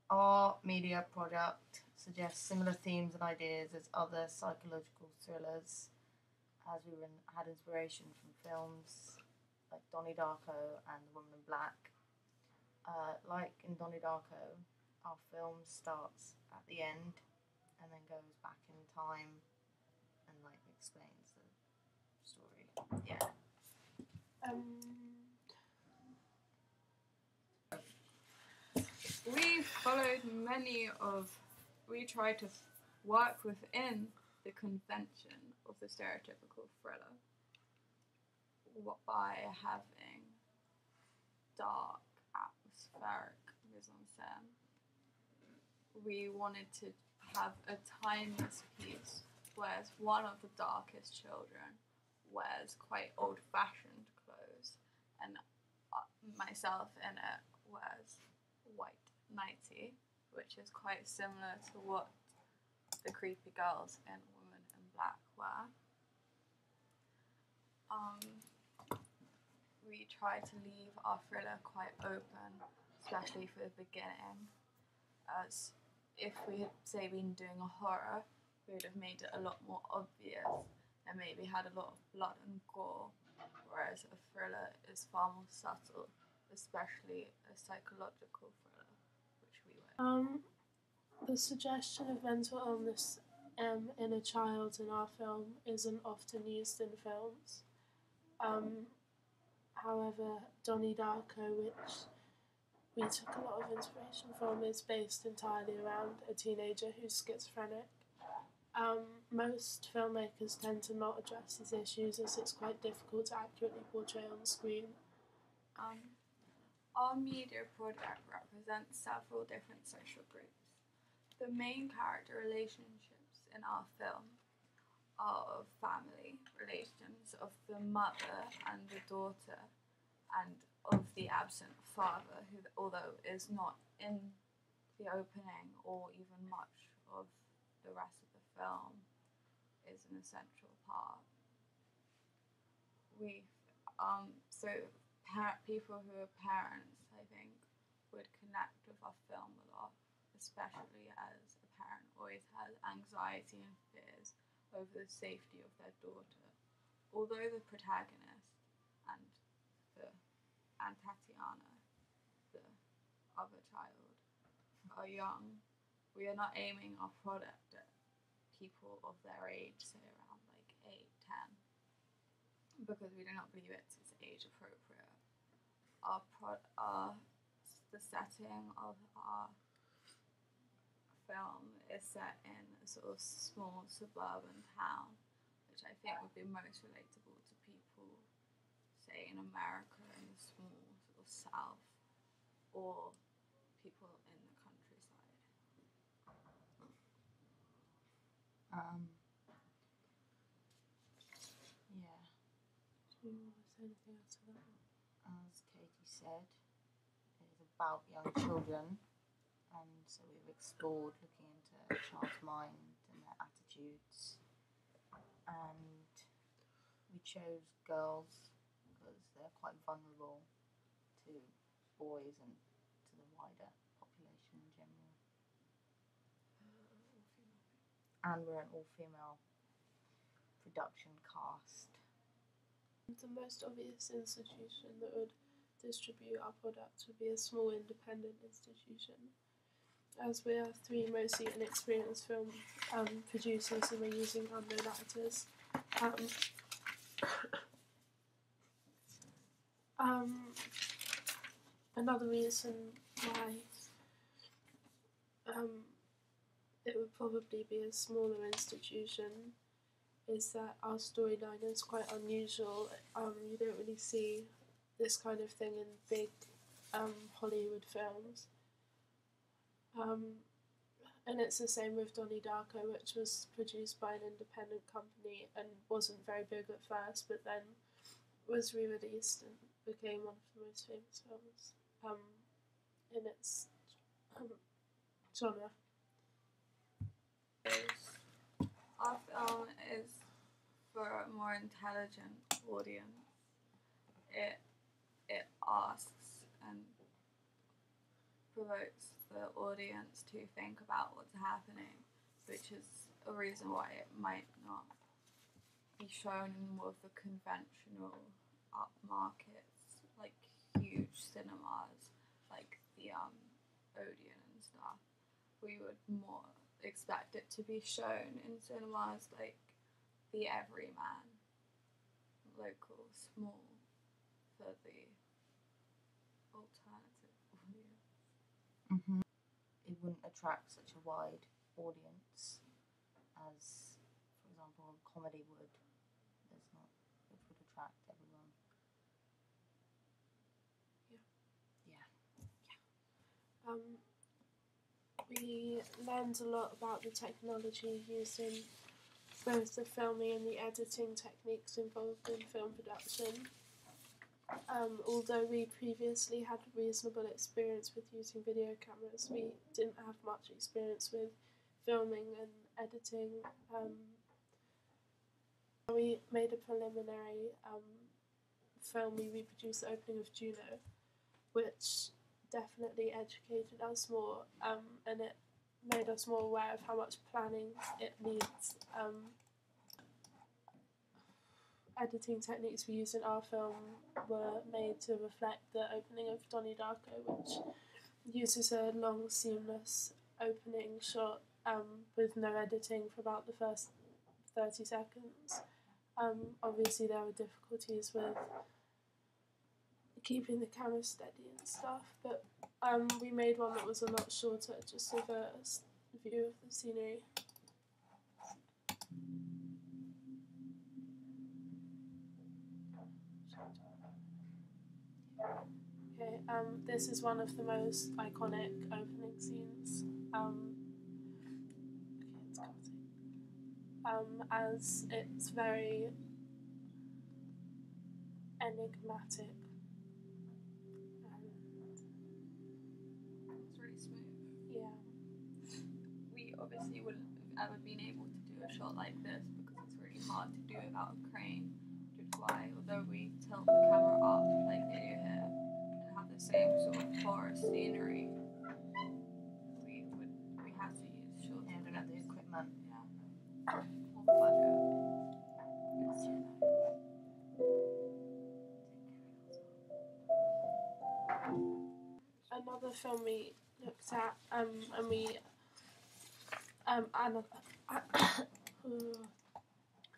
Our media product suggests similar themes and ideas as other psychological thrillers, as had inspiration from films like Donnie Darko and The Woman in Black. Like in Donnie Darko, our film starts at the end and then goes back in time and like explains the story. Yeah. We followed we tried to work within the convention of the stereotypical thriller by having dark, atmospheric mise-en-scène. We wanted to have a timeless piece, whereas one of the darkest children wears quite old-fashioned clothes, and myself in it wears white nightie, which is quite similar to what the creepy girls in Woman in Black wear. We try to leave our thriller quite open, especially for the beginning, as if we had, say, been doing a horror, we would have made it a lot more obvious and maybe had a lot of blood and gore, whereas a thriller is far more subtle, especially a psychological thriller, which we were. The suggestion of mental illness in a child in our film isn't often used in films. However, Donnie Darko, which we took a lot of inspiration from, is based entirely around a teenager who's schizophrenic. Most filmmakers tend to not address these issues as it's quite difficult to accurately portray on screen. Our media product represents several different social groups. The main character relationships in our film are of family relations, of the mother and the daughter, and of the absent father, who, although is not in the opening or even much of the rest of the film, is an essential part. People who are parents, I think, would connect with our film a lot, especially as a parent always has anxiety and fears over the safety of their daughter. Although the protagonist and Tatiana, the other child, are young, we are not aiming our product at people of their age, say around like 8, 10, because we do not believe it is age appropriate. The setting of our film is set in a sort of small suburban town, which I think would be most relatable to people, say, in America, in the small sort of South, or people in the countryside. Yeah. Do you want to say anything else to that? As Katie said, it is about young children, and so we've explored looking into a child's mind and their attitudes, and we chose girls because they're quite vulnerable to boys and to the wider population in general. And we're an all-female production cast. The most obvious institution that would distribute our products would be a small independent institution. As we are 3 mostly inexperienced film producers and we're using unknown actors. Another reason why it would probably be a smaller institution is that our storyline is quite unusual. You don't really see this kind of thing in big Hollywood films. And it's the same with Donnie Darko, which was produced by an independent company and wasn't very big at first, but then was re-released and became one of the most famous films in its genre. Our film is for a more intelligent audience. It asks and provokes the audience to think about what's happening, which is a reason why it might not be shown in more of the conventional upmarkets, like huge cinemas, like the Odeon and stuff. We would more expect it to be shown in cinemas like the Everyman, local, small, for the alternative audience. Mm-hmm. It wouldn't attract such a wide audience as, for example, a comedy would. There's not, which would attract everyone. We learned a lot about the technology used in both the filming and the editing techniques involved in film production. Although we previously had reasonable experience with using video cameras, we didn't have much experience with filming and editing. We made a preliminary film. We reproduced the opening of Juno, which definitely educated us more, and it made us more aware of how much planning it needs. Editing techniques we used in our film were made to reflect the opening of Donnie Darko, which uses a long, seamless opening shot with no editing for about the first 30 seconds. Obviously, there were difficulties with keeping the camera steady and stuff, but we made one that was a lot shorter, just a view of the scenery. Okay, this is one of the most iconic opening scenes. As it's very enigmatic. It's really smooth. Yeah. We obviously wouldn't have ever been able to do a shot like this because it's really hard to do without a crane, which is why, although we tilt the camera up like they do here and have the same sort of forest scenery, we have to use shorter. Yeah, we don't have the equipment. Yeah. More budget. It's Another film we looked at and we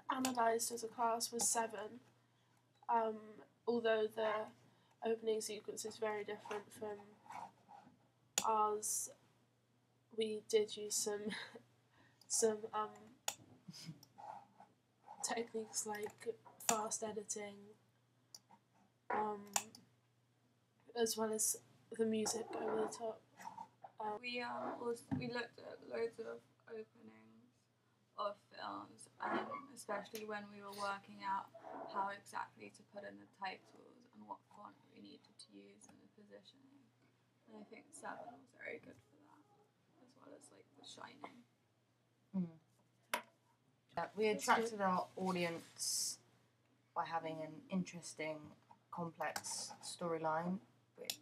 analysed as a class was Seven. Although the opening sequence is very different from ours, we did use some techniques like fast editing, as well as the music over the top. We looked at loads of openings of films, especially when we were working out how exactly to put in the titles and what font we needed to use and the positioning. And I think Seven was very good for that, as well as like The Shining. We attracted our audience by having an interesting, complex storyline, which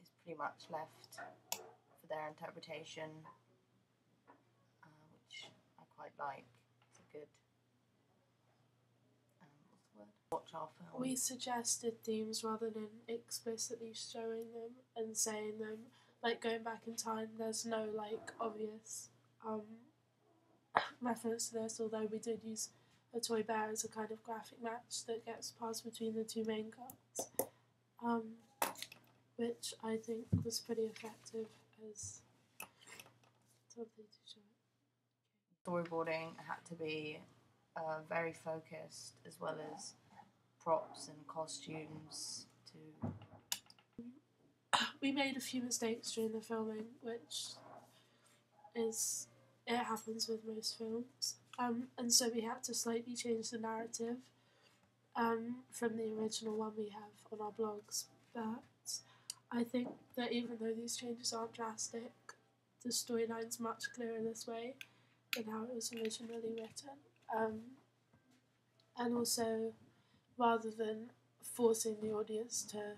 is pretty much left for their interpretation, which I quite like. It's a good, what's the word? Watch our film. We suggested themes rather than explicitly showing them and saying them. Like going back in time, there's no like obvious reference to this, although we did use a toy bear as a kind of graphic match that gets passed between the two main cards, which I think was pretty effective as something to show. Storyboarding had to be very focused, as well as props and costumes to... We made a few mistakes during the filming, which it happens with most films, and so we had to slightly change the narrative from the original one we have on our blogs, but I think that even though these changes aren't drastic, the storyline's much clearer this way than how it was originally written, and also rather than forcing the audience to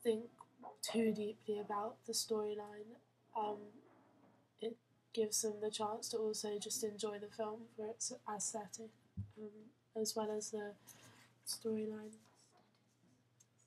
think too deeply about the storyline. It gives them the chance to also just enjoy the film for its aesthetic, as well as the storyline.